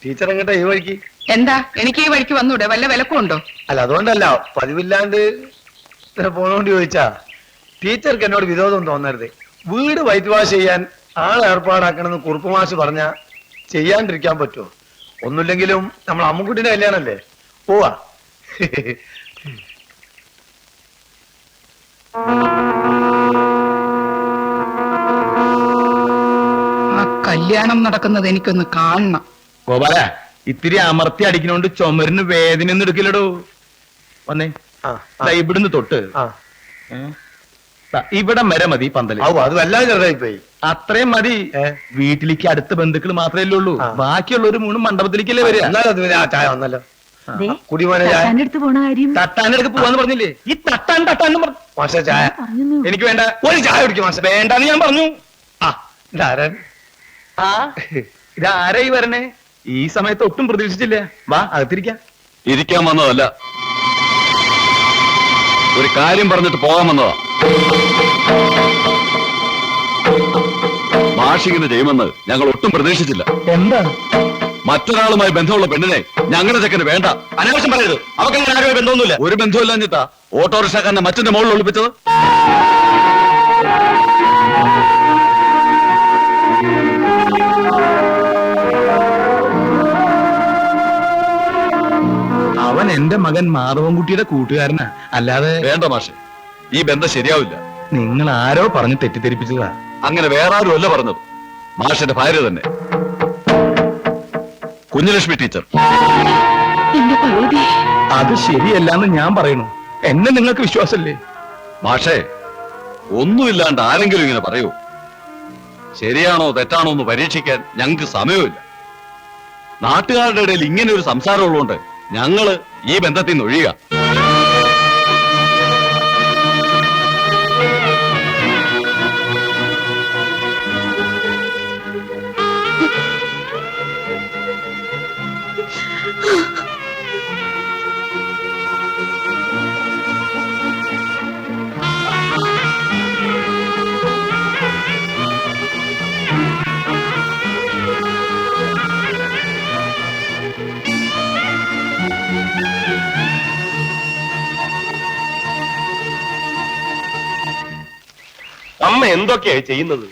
Teacher എങ്ങട്ടാ ഈ വഴിക്ക്? എന്താ എനിക്ക് ഈ വഴിക്ക് വന്നൂടെ? വല്ല വിലക്കും ഉണ്ടോ? അല്ല അതുകൊണ്ടല്ല, പതിവില്ലാണ്ട് പോണോണ്ട് ചോദിച്ചാ. ടീച്ചർക്ക് എന്നോട് വിരോധം തോന്നരുത്. വീട് വൈറ്റ് വാഷ് ചെയ്യാൻ ആൾ ഏർപ്പാടാക്കണമെന്ന് കുറുപ്പ് മാഷ് പറഞ്ഞ ചെയ്യാണ്ടിരിക്കാൻ പറ്റുമോ? ഒന്നുമില്ലെങ്കിലും നമ്മൾ അമ്മുക്കുട്ടിന്റെ കല്യാണല്ലേ, പോവാ. ആ കല്യാണം നടക്കുന്നത് എനിക്കൊന്ന് കാണണം. ഗോപാല, ഇത്തിരി അമർത്തി അടിക്കുന്നോണ്ട് ചുമരിന് വേദന ഒന്നും എടുക്കില്ലടോ. വന്നേ, ഇവിടുന്ന് തൊട്ട് ഇവിടെ വരെ മതി പന്തല്. അത് വല്ലാതെ ചെറുതായിപ്പോയി. അത്രയും മതി. വീട്ടിലേക്ക് അടുത്ത ബന്ധുക്കൾ മാത്രമേ ഉള്ളൂ. ബാക്കിയുള്ള ഒരു മൂന്നും മണ്ഡപത്തിലേക്കല്ലേ വരിക. എന്നാലും ആ ചായ വന്നല്ലോ. കുടിമോനെ ചായ. തട്ടാനടുത്ത് പോവാന്ന് പറഞ്ഞില്ലേ? ഈ തട്ടാൻ മാഷ ചായ എനിക്ക് വേണ്ട. ഒരു ചായ കുടിക്കും മാഷ. വേണ്ടെന്ന് ഞാൻ പറഞ്ഞു. ഇതാരൻ? ഇതാരായി വരണേ? ഈ സമയത്ത് ഒട്ടും പ്രതീക്ഷിച്ചില്ല. വാ, അകത്തിരിക്കാം. ഇരിക്കാൻ വന്നതല്ല, ഒരു കാര്യം പറഞ്ഞിട്ട് പോകാൻ വന്നതാ. മാഷിങ്ങനെ ചെയ്യുമെന്ന് ഞങ്ങൾ ഒട്ടും പ്രതീക്ഷിച്ചില്ല. എന്താ? മറ്റൊരാളുമായി ബന്ധമുള്ള പെണ്ണിനെ ഞങ്ങളുടെ ചെക്കന് വേണ്ട. അനാവശ്യം പറയരുത്. അവർക്ക് അങ്ങനെ ആരും ബന്ധമൊന്നുമില്ല. ഒരു ബന്ധമില്ലാഞ്ഞിട്ടാ ഓട്ടോറിക്ഷക്കാരനെ മറ്റൊന്റെ മുകളിൽ ഒളിപ്പിച്ചത്. അവൻ എന്റെ മകൻ മാധവൻകുട്ടിയുടെ കൂട്ടുകാരനാ, അല്ലാതെ. വേണ്ട മാഷെ, ഈ ബന്ധം ശരിയാവില്ല. നിങ്ങൾ ആരോ പറഞ്ഞ് തെറ്റിദ്ധരിപ്പിച്ചതാ. അങ്ങനെ വേറെ ആരും അല്ല പറഞ്ഞത്, മാഷിന്റെ ഭാര്യ തന്നെ, കുഞ്ഞലക്ഷ്മി ടീച്ചർ. അത് ശരിയല്ലാന്ന് ഞാൻ പറയണു. എന്നെ നിങ്ങൾക്ക് വിശ്വാസല്ലേ? മാഷേ, ഒന്നുമില്ലാണ്ട് ആരെങ്കിലും ഇങ്ങനെ പറയൂ? ശരിയാണോ തെറ്റാണോ എന്ന് പരീക്ഷിക്കാൻ ഞങ്ങൾക്ക് സമയമില്ല. നാട്ടുകാരുടെ ഇടയിൽ ഇങ്ങനെ ഒരു സംസാരം ഉള്ളതുകൊണ്ട് ഞങ്ങള് ഈ ബന്ധത്തിൽ നിന്ന് ഒഴിയുക. അമ്മ എന്തൊക്കെയാ ചെയ്യുന്നത്?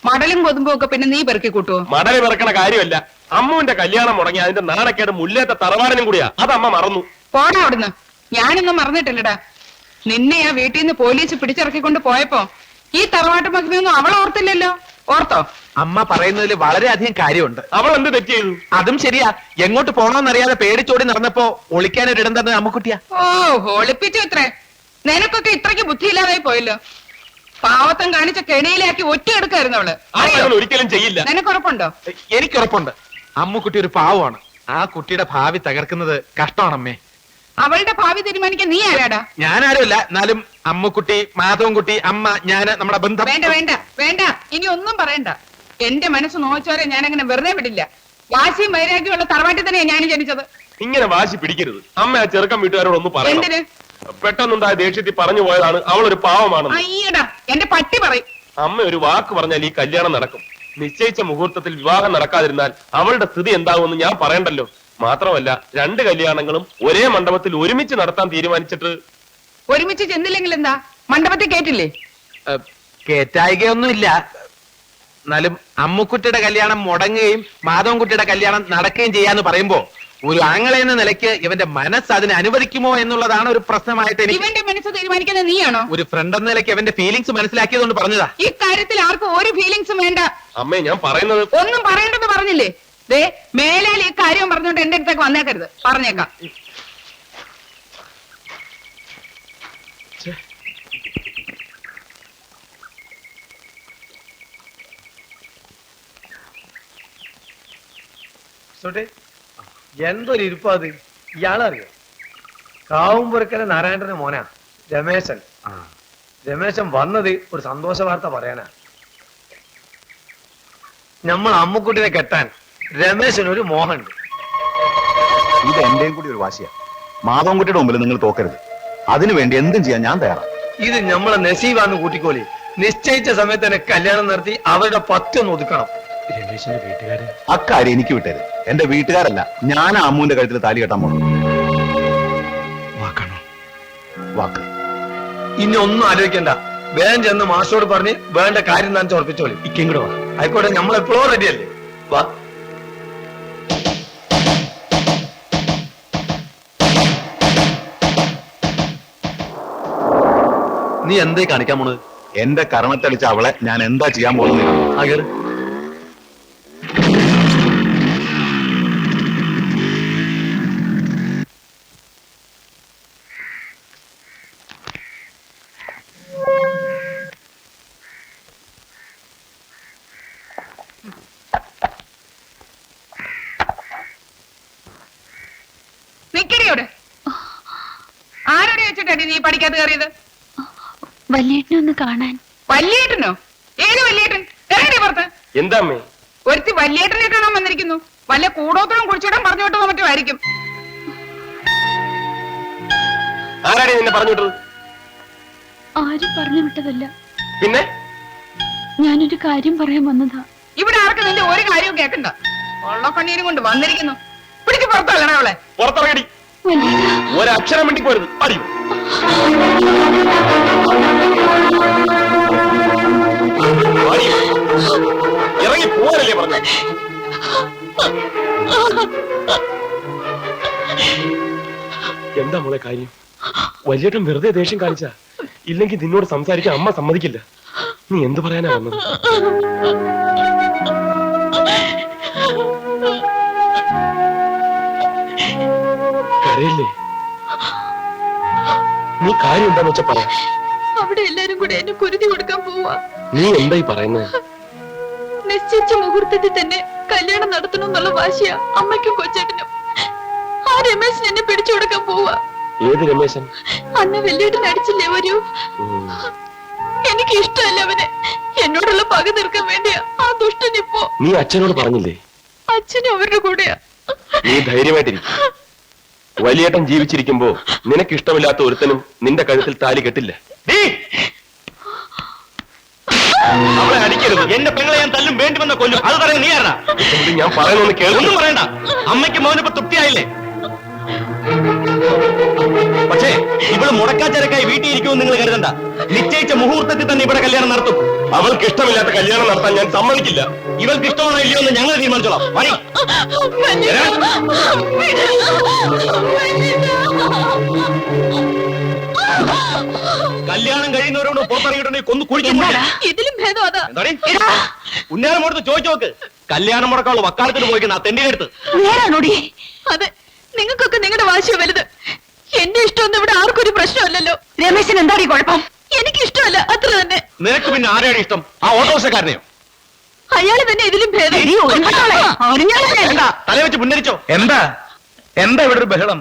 മടലും കൊതുമ്പും ഒക്കെ പിന്നെ നീ പെറുക്കി കൂട്ടുവോ? മടല് പിറക്കണ കാര്യമല്ല, അമ്മുവിന്റെ കല്യാണം മുടങ്ങി അതിന്റെ നാണക്കേട് മുല്ലേത്തെ തറവാടിനും കൂടിയാ. അത് അമ്മ മറന്നു. പോടാ അവിടുന്ന്. ഞാനൊന്നും മറന്നിട്ടില്ലടാ. നിന്നെ ആ വീട്ടിൽ നിന്ന് പോലീസ് പിടിച്ചിറക്കിക്കൊണ്ട് പോയപ്പോ ഈ തറവാട്ട് മഹിമയൊന്നും അവൾ ഓർത്തില്ലല്ലോ. ഓർത്തോ? അമ്മ പറയുന്നതിൽ വളരെയധികം കാര്യമുണ്ട്. അവൾ എന്ത് തെറ്റ് ചെയ്തു? അതും ശരിയാ. എങ്ങോട്ട് പോണോന്നറിയാതെ പേടിച്ചോടി നടന്നപ്പോ ഒളിക്കാനൊരിടം തന്നെ അമ്മക്കുട്ടിയാ. ഓ, ഒളിപ്പിച്ചു ഇത്രേ. നിനക്കൊക്കെ ഇത്രയ്ക്ക് ബുദ്ധിയില്ലാതായി പോയല്ലോ. പാവത്തം കാണിച്ച കെണിയിലാക്കി ഒറ്റയെടുക്കായിരുന്നു അവള്. അവൾ ഒരിക്കലും ചെയ്യില്ല. നിനക്കുറപ്പുണ്ടോ? എനിക്കുറപ്പുണ്ട്. അമ്മുക്കുട്ടി ഒരു പാവമാണ്. ആ കുട്ടിയുടെ ഭാവി തകർക്കുന്നത് കഷ്ടമാണമ്മേ. അവളുടെ ഭാവി തീരുമാനിക്കാൻ നീ ആരാടാ? ഞാനാരുമല്ല. എന്നാലും അമ്മുക്കുട്ടി, മാധവൻകുട്ടി, അമ്മ, ഞാന്, നമ്മുടെ ബന്ധം. വേണ്ട വേണ്ട വേണ്ട, ഇനി ഒന്നും പറയണ്ട. എന്റെ മനസ്സ് നോച്ചോരെ ഞാൻ അങ്ങനെ വെറുതെ വിടില്ല. വാശിയും വൈരാഗ്യമുള്ള തറവാട്ടിൽ തന്നെയാ ഞാൻ ജനിച്ചത്. ഇങ്ങനെ വാശി പിടിക്കരുത്. അമ്മ ആ ചെറുക്കൻ വീട്ടുകാരോടൊന്ന് പറയണം. എന്തിന്? പെട്ടെന്നുണ്ടായ ദേഷ്യത്തിൽ പറഞ്ഞു പോയതാണ്. അവൾ ഒരു പാവമാണെന്ന്. അയ്യടാ, എന്റെ പട്ടി പറയും. അമ്മ ഒരു വാക്ക് പറഞ്ഞാൽ ഈ കല്യാണം നടക്കും. നിശ്ചയിച്ച മുഹൂർത്തത്തിൽ വിവാഹം നടക്കാതിരുന്നാൽ അവളുടെ സ്ഥിതി എന്താകുമെന്ന് ഞാൻ പറയണ്ടല്ലോ. മാത്രമല്ല, 2 കല്യാണങ്ങളും ഒരേ മണ്ഡപത്തിൽ ഒരുമിച്ച് നടത്താൻ തീരുമാനിച്ചിട്ട്. ഒരുമിച്ച് ചെന്നില്ലെങ്കിൽ എന്താ? മണ്ഡപത്തിൽ കേട്ടില്ലേ? കേറ്റായികയൊന്നുമില്ല. എന്നാലും അമ്മുക്കുട്ടിയുടെ കല്യാണം മുടങ്ങുകയും മാധവൻകുട്ടിയുടെ കല്യാണം നടക്കുകയും ചെയ്യാന്ന് പറയുമ്പോ ഒരു ആങ്ങളെ എന്ന നിലയ്ക്ക് ഇവന്റെ മനസ്സ് അതിനെ അനുവദിക്കുമോ എന്നുള്ളതാണ് ഒരു പ്രശ്നമായിട്ട് എനിക്ക്. ഇവന്റെ മനസ്സ് തീരുമാനിക്കുന്നത് നീയാണോ? ഒരു ഫ്രണ്ട് എന്ന നിലയ്ക്ക് അവന്റെ ഫീലിങ്സ് മനസ്സിലാക്കിയതുകൊണ്ട് പറഞ്ഞതാ. ഈ കാര്യത്തിൽ ആർക്കും ഒരു ഫീലിങ്സും വേണ്ട. അമ്മേ, ഞാൻ പറയുന്നത്. ഒന്നും പറയണ്ടെന്ന് പറഞ്ഞില്ലേ? ദേ, മേലാൽ ഈ കാര്യം പറഞ്ഞോണ്ട് എന്റെ അടുത്തേക്ക് വന്നേക്കരുത്. പറഞ്ഞേക്കാം. എന്തൊരു ഇരിപ്പാത്. ഇയാളറിയോ? കാവുംപുരക്കര നാരായണന്റെ മോനാ രമേശൻ. രമേശൻ വന്നത് ഒരു സന്തോഷ വാർത്ത പറയാനാ. നമ്മൾ അമ്മുക്കുട്ടിനെ കെട്ടാൻ രമേശൻ ഒരു മോഹമുണ്ട്. ഇത് എന്റെയും കൂടി ഒരു വാശിയാ. മാധവൻകുട്ടിയുടെ മുമ്പിൽ നിങ്ങൾ തോക്കരുത്. അതിനുവേണ്ടി എന്തും ചെയ്യാൻ ഞാൻ തയ്യാറാണ്. ഇത് നമ്മളെ നസീബാന്ന് കൂട്ടിക്കോലി. നിശ്ചയിച്ച സമയത്ത് തന്നെ കല്യാണം നടത്തി അവരുടെ പറ്റൊന്ന് ഒതുക്കണം. രമേശിന്റെ വീട്ടുകാര് അക്കാര്യം എനിക്ക് വിട്ടേര്. എന്റെ വീട്ടുകാരല്ല, ഞാൻ അമ്മുവിന്റെ കഴുത്തിൽ താലി കെട്ടാൻ പോകുന്നു. വാക്കണോ? വാക്ക്. ഇനി ഒന്നും ആലോചിക്കണ്ട. വേഗം ചെന്ന് മാസ്റ്ററോട് പറഞ്ഞ് വേണ്ട കാര്യം താൻ ഉറപ്പിച്ചോളി. ഇങ്ങോട്ട് വാ. ആയിക്കോട്ടെ, നമ്മൾ എപ്പോഴും റെഡിയല്ലേ. വാ. നീ എന്തേ കാണിക്കാൻ പോണത്? എന്റെ കർണത്തടിച്ച അവളെ ഞാൻ എന്താ ചെയ്യാൻ പോകുന്നത്? നിക്കടിയോട്. ആരോട് വെച്ചിട്ടടി നീ പഠിക്കാത്ത കയറിയത്? വല്യേട്ടനൊന്ന് കാണാൻ. വല്യേട്ടനോ? ഏത് വല്യേട്ടൻ? ഇറങ്ങടി പുറത്ത്. എന്താ അമ്മേ? ഒരുത്തി വല്യേട്ടനെ കാണാൻ വന്നിരിക്കുന്നു. വല്ല കൂടോത്രം കുടിച്ചിടാൻ പറഞ്ഞു വിട്ടോ മറ്റോ ആയിരിക്കും. ആരാടി നിന്നെ പറഞ്ഞു വിട്ടത്? ആരും പറഞ്ഞു വിട്ടതല്ല. പിന്നെ ഞാനൊരു കാര്യം പറയാൻ വന്നതാ. ഇവിടെ ആർക്കും നിന്റെ ഒരു കാര്യവും കേൾക്കണ്ട. വള്ളക്കണ്ണീരും കൊണ്ട് വന്നിരിക്കുന്നു. പിടിച്ച് പുറത്തല്ലണേ അവളെ. പുറത്തിറങ്ങടി. വല്യേട്ടാ, ഒരക്ഷരം വേണ്ടി പോരുത്. അടി. അടി. ഇറങ്ങി പോരല്ലേ പറഞ്ഞ? എന്താ മോളെ കാര്യം? വലിയേട്ടൻ വെറുതെ ദേഷ്യം കാണിച്ച, ഇല്ലെങ്കിൽ നിന്നോട് സംസാരിക്കാൻ അമ്മ സമ്മതിക്കില്ല. നീ എന്ത് പറയാനാ വന്നത്? കരയല്ലേ? നീ കാര്യം എന്താന്ന് വെച്ചാ പറയാ. അവിടെ എല്ലാരും കൂടെ എന്നെ കുരുതി കൊടുക്കാൻ പോവാ. നീ എന്തായി പറയുന്നത്? നിശ്ചയിച്ച മുഹൂർത്തത്തിൽ തന്നെ കല്യാണം നടത്തണമെന്നുള്ള വാശിയാ അമ്മയ്ക്കും കൊച്ചേട്ടനും. ആ രമേശൻ എന്നെ പിടിച്ചു കൊടുക്കാൻ പോവാ. ഏത് രമേശൻ? അന്ന് വല്യേട്ടൻ അടിച്ചില്ലേ ഒരു. എനിക്ക് ഇഷ്ടമല്ല അവനെ. എന്നോടുള്ള പക തീർക്കാൻ വേണ്ടിയാ ആ ദുഷ്ടൻ ഇപ്പോ. നീ അച്ഛനോട് പറഞ്ഞില്ലേ? അച്ഛനും അവരുടെ കൂടെയാ. നീ ധൈര്യമായിട്ടിരിക്കും. വലിയേട്ടൻ ജീവിച്ചിരിക്കുമ്പോ നിനക്ക് ഇഷ്ടമില്ലാത്ത ഒരുത്തനും നിന്റെ കഴുത്തിൽ താലി കെട്ടില്ല. അവളെ അടിക്കരുത്. എന്റെ പെങ്ങളെ ഞാൻ തല്ലും, വേണ്ടി വന്ന കൊല്ലും. അത് പറയാൻ നീ ആരാ? ഞാൻ പറയുന്നൊന്ന് കേൾക്കൊന്നും പറയണ്ട. അമ്മയ്ക്ക് മോനിപ്പോ തൃപ്തിയായില്ലേ? പക്ഷേ ഇവള് മുടക്കാച്ചരക്കായി വീട്ടിൽ ഇരിക്കുമെന്ന് നിങ്ങൾ കരുതണ്ട. നിശ്ചയിച്ച മുഹൂർത്തത്തിൽ തന്നെ ഇവിടെ കല്യാണം നടത്തും. അവൾക്ക് ഇഷ്ടമില്ലാത്ത കല്യാണം നടത്താൻ ഞാൻ സമ്മതിക്കില്ല. ഇവൾക്ക് ഇഷ്ടമാണോ ഇല്ലയോ എന്ന് ഞങ്ങൾ തീരുമാനിച്ചോളാം. വരി. കല്യാണം കഴിയുന്നവരോട് പുറത്തിറങ്ങിയിട്ടുണ്ടെങ്കിൽ കൊന്നു കുഴിക്കും. ഇതിലും ഭേദം അതാ. ഉന്നേരം കൊടുത്ത് ചോദിച്ചു നോക്ക്. കല്യാണം മുടക്കാനുള്ള വക്കാലത്തിന് പോയിക്കുന്ന ആ തെണ്ടിയുടെ അടുത്ത്. നേരാണോടി? അതെ, നിങ്ങൾക്കൊക്കെ നിങ്ങളുടെ വാശിയോ വലുത്. എന്റെ ഇഷ്ടമൊന്നും ഇവിടെ ആർക്കും ഒരു പ്രശ്നമല്ലല്ലോ. രമേശൻ എന്താടി കുഴപ്പം? എനിക്ക് ഇഷ്ടമല്ല, അത്ര തന്നെ. നിനക്ക് പിന്നെ ആരെയാണ് ഇഷ്ടം? ആ ഓട്ടോറിക്ഷക്കാരനെയോ? അയാള് തന്നെ ഇതിലും ഭേദം. തല വെച്ച് പുന്നരിച്ചോ? എന്താ എന്താ ഇവിടെ ഒരു ബഹളം?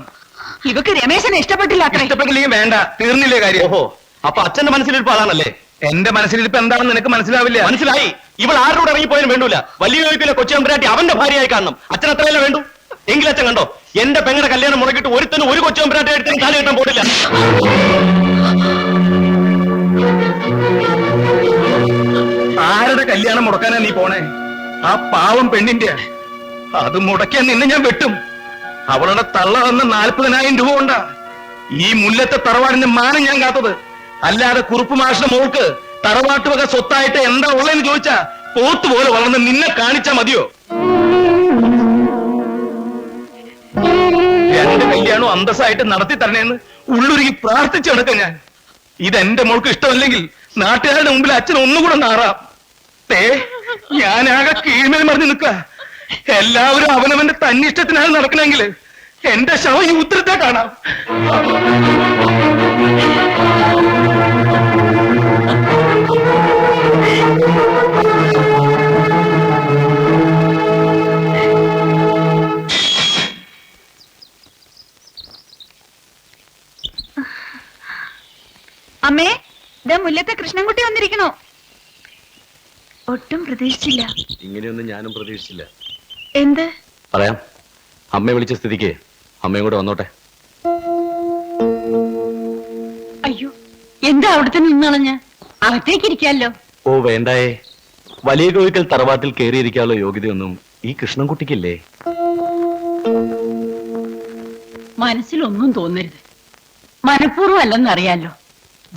ഇവക്ക് രമേശനെ ഇഷ്ടപ്പെട്ടില്ല. ഇഷ്ടപ്പെട്ടില്ലെങ്കിൽ വേണ്ട, തീർന്നില്ലേ കാര്യം? ഓഹോ, അപ്പൊ അച്ഛന്റെ മനസ്സിലിരിപ്പ് അതാണല്ലേ? എന്റെ മനസ്സിലിരിപ്പ് എന്താണെന്ന് നിനക്ക് മനസ്സിലാവില്ല. മനസ്സിലായി. ഇവൾ ആരോട് ഇറങ്ങിപ്പോയാലും വേണ്ടൂല. വലിയ ചോദിക്കില്ല കൊച്ചുമ്പരാട്ടി അവന്റെ ഭാര്യയായി കാണണം. അച്ഛൻ അത്രയല്ല വേണ്ടു. എങ്കിലച്ഛൻ കണ്ടോ, എന്റെ പെങ്ങളുടെ കല്യാണം മുടക്കിട്ട് ഒരുത്തനും ഒരു കൊച്ചുമ്പരാട്ടി എടുത്തും കാലി കെട്ടാൻ പോടില്ല. ആരുടെ കല്യാണം മുടക്കാനാ നീ പോണേ? ആ പാവം പെണ്ണിന്റെ. അത് മുടക്കാൻ നിന്നെ ഞാൻ വെട്ടും. അവളുടെ തള്ള തന്ന 40,000 രൂപ കൊണ്ടാ ഈ മുല്ലത്തെ തറവാടിന്റെ മാനം ഞാൻ കാത്തത്. അല്ലാതെ കുറുപ്പ് മാഷിന്റെ മോൾക്ക് തറവാട്ട് വക സ്വത്തായിട്ട് എന്താ ഉള്ളതെന്ന് ചോദിച്ചാ പോത്തുപോലെ വളർന്ന് നിന്നെ കാണിച്ചാ മതിയോ? രണ്ട് കല്യാണം അന്തസ്സായിട്ട് നടത്തി തരണേന്ന് ഉള്ളുരുകി പ്രാർത്ഥിച്ചു നടക്കാം ഞാൻ. ഇതെന്റെ മോൾക്ക് ഇഷ്ടമല്ലെങ്കിൽ നാട്ടുകാരുടെ മുമ്പിൽ അച്ഛൻ ഒന്നുകൂടെ നാറാം. ഞാനാകെ കീഴ്മേൽ മറിഞ്ഞു നിൽക്ക. എല്ലാവരും അവനവന്റെ തന്നിഷ്ടത്തിനാണ് നടക്കണമെങ്കിൽ എന്റെ ശവം ഈ ഉത്തരത്തെ കാണാം. അമ്മേ, ഇതാ മുല്ലത്തെ കൃഷ്ണൻകുട്ടി വന്നിരിക്കണോ? ഒട്ടും പ്രതീക്ഷിച്ചില്ല. ഇങ്ങനെയൊന്നും ഞാനും പ്രതീക്ഷിച്ചില്ല. എന്ത് പറയാം. അമ്മയെ വിളിച്ച സ്ഥിതിക്ക് അമ്മയും കൂടെ വന്നോട്ടെ. അയ്യോ, എന്താ അവിടെ തന്നെ നിന്നളഞ്ഞ? അകത്തേക്ക് ഇരിക്കാല്ലോ. ഓ വേണ്ടായേ, വലിയ കോഴിക്കൽ തറവാട്ടിൽ കയറിയിരിക്കാനുള്ള യോഗ്യതയൊന്നും ഈ കൃഷ്ണൻകുട്ടിക്കില്ലേ? മനസ്സിലൊന്നും തോന്നരുത്. മനഃപൂർവ്വം അല്ലെന്നറിയാലോ.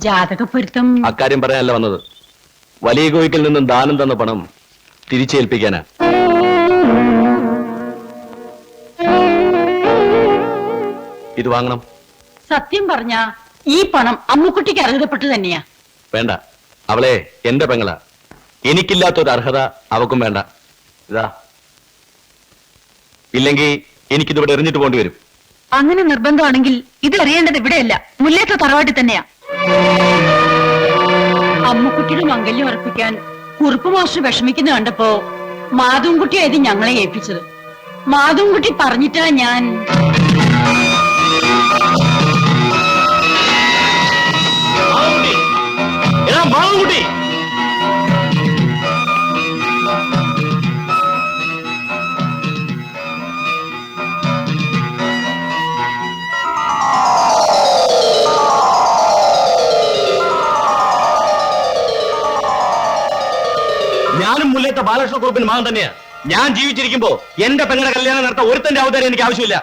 ജാതകപ്പൊരുത്തം. അക്കാര്യം പറയാനല്ല വന്നത്. വലിയ കോഴിക്കൽ നിന്നും ദാനം തന്ന പണം തിരിച്ചേൽപ്പിക്കാനാ. ഇത് വാങ്ങണം. സത്യം പറഞ്ഞ ഈ പണം അമ്മുക്കുട്ടിക്ക് അർഹതപ്പെട്ടു തന്നെയാ. വേണ്ട, അവളെ എന്റെ പെങ്ങളാ. എനിക്കില്ലാത്തൊരു അർഹത അവക്കും വേണ്ട. ഇതാ, ഇല്ലെങ്കിൽ എനിക്കിതിവിടെ എറിഞ്ഞിട്ട് പോണ്ടി വരും. അങ്ങനെ നിർബന്ധമാണെങ്കിൽ ഇത് അറിയേണ്ടത് ഇവിടെയല്ല, മുല്ലേറ്റ തറവാട്ടിൽ തന്നെയാ. അമ്മുക്കുട്ടിയുടെ മംഗല്യം ഉറപ്പിക്കാൻ കുറുപ്പ് മാസ്റ്റർ വിഷമിക്കുന്ന കണ്ടപ്പോ മാധവൻകുട്ടിയായത് ഞങ്ങളെ ഏൽപ്പിച്ചത്. മാധവൻകുട്ടി പറഞ്ഞിട്ടാ ഞാൻ. മാധവൻകുട്ടി, ഞാനും മുല്ലേത്ത ബാലകൃഷ്ണ കുറുപ്പിന് മകൻ തന്നെയാ. ഞാൻ ജീവിച്ചിരിക്കുമ്പോ എന്റെ പെങ്ങളുടെ കല്യാണം നടത്താൻ ഒരുത്തന്റെ അവതാരം എനിക്ക് ആവശ്യമില്ല.